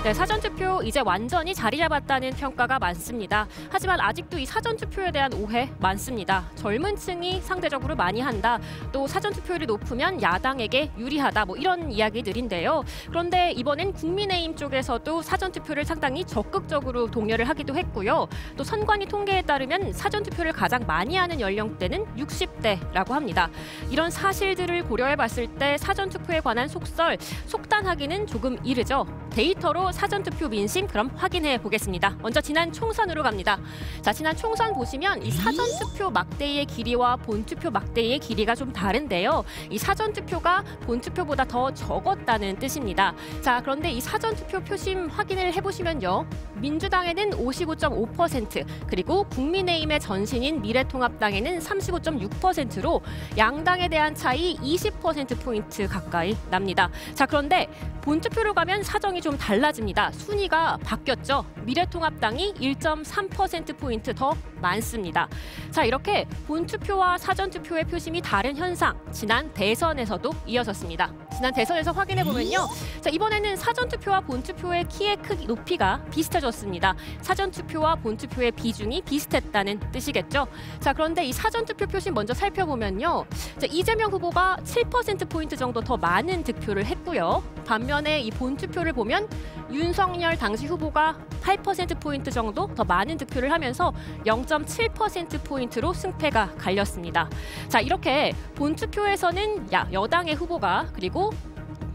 네, 사전투표 이제 완전히 자리 잡았다는 평가가 많습니다. 하지만 아직도 이 사전투표에 대한 오해 많습니다. 젊은 층이 상대적으로 많이 한다. 또 사전투표율이 높으면 야당에게 유리하다. 뭐 이런 이야기들인데요. 그런데 이번엔 국민의힘 쪽에서도 사전투표를 상당히 적극적으로 독려를 하기도 했고요. 또 선관위 통계에 따르면 사전투표를 가장 많이 하는 연령대는 60대라고 합니다. 이런 사실들을 고려해 봤을 때 사전투표에 관한 속단하기는 조금 이르죠. 데이터로 사전투표 민심 그럼 확인해 보겠습니다. 먼저 지난 총선으로 갑니다. 자, 지난 총선 보시면 이 사전투표 막대의 길이와 본투표 막대의 길이가 좀 다른데요. 이 사전투표가 본투표보다 더 적었다는 뜻입니다. 자, 그런데 이 사전투표 표심 확인을 해보시면요. 민주당에는 55.5%, 그리고 국민의힘의 전신인 미래통합당에는 35.6%로 양당에 대한 차이 20%포인트 가까이 납니다. 자, 그런데 본투표로 가면 사정이 좀 달라집니다. 순위가 바뀌었죠. 미래통합당이 1.3%포인트 더 많습니다. 자, 이렇게 본투표와 사전투표의 표심이 다른 현상, 지난 대선에서도 이어졌습니다. 지난 대선에서 확인해보면요. 자, 이번에는 사전투표와 본투표의 키의 높이가 비슷해졌습니다. 사전투표와 본투표의 비중이 비슷했다는 뜻이겠죠. 자, 그런데 이 사전투표 표심 먼저 살펴보면요. 자, 이재명 후보가 7%포인트 정도 더 많은 득표를 했고요. 반면에 이 본투표를 보면 윤석열 당시 후보가 8%포인트 정도 더 많은 득표를 하면서 0.7%포인트로 승패가 갈렸습니다. 자, 이렇게 본투표에서는 여당의 후보가, 그리고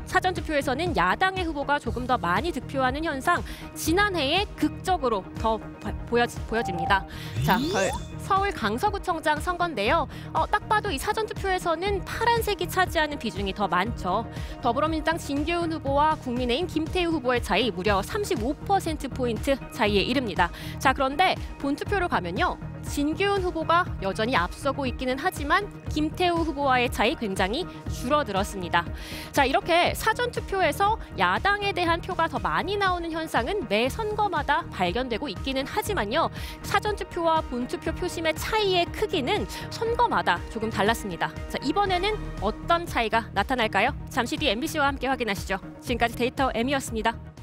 사전투표에서는 야당의 후보가 조금 더 많이 득표하는 현상, 지난해에 극적으로 더 보여집니다. 자, 서울 강서구청장 선거인데요. 딱 봐도 이 사전투표에서는 파란색이 차지하는 비중이 더 많죠. 더불어민주당 진교훈 후보와 국민의힘 김태우 후보의 차이 무려 35%포인트 차이에 이릅니다. 자, 그런데 본투표로 가면요. 진교훈 후보가 여전히 앞서고 있기는 하지만 김태우 후보와의 차이 굉장히 줄어들었습니다. 자, 이렇게 사전투표에서 야당에 대한 표가 더 많이 나오는 현상은 매 선거마다 발견되고 있기는 하지만요. 사전투표와 본투표 표심의 차이의 크기는 선거마다 조금 달랐습니다. 자, 이번에는 어떤 차이가 나타날까요? 잠시 뒤 MBC와 함께 확인하시죠. 지금까지 데이터 M이었습니다.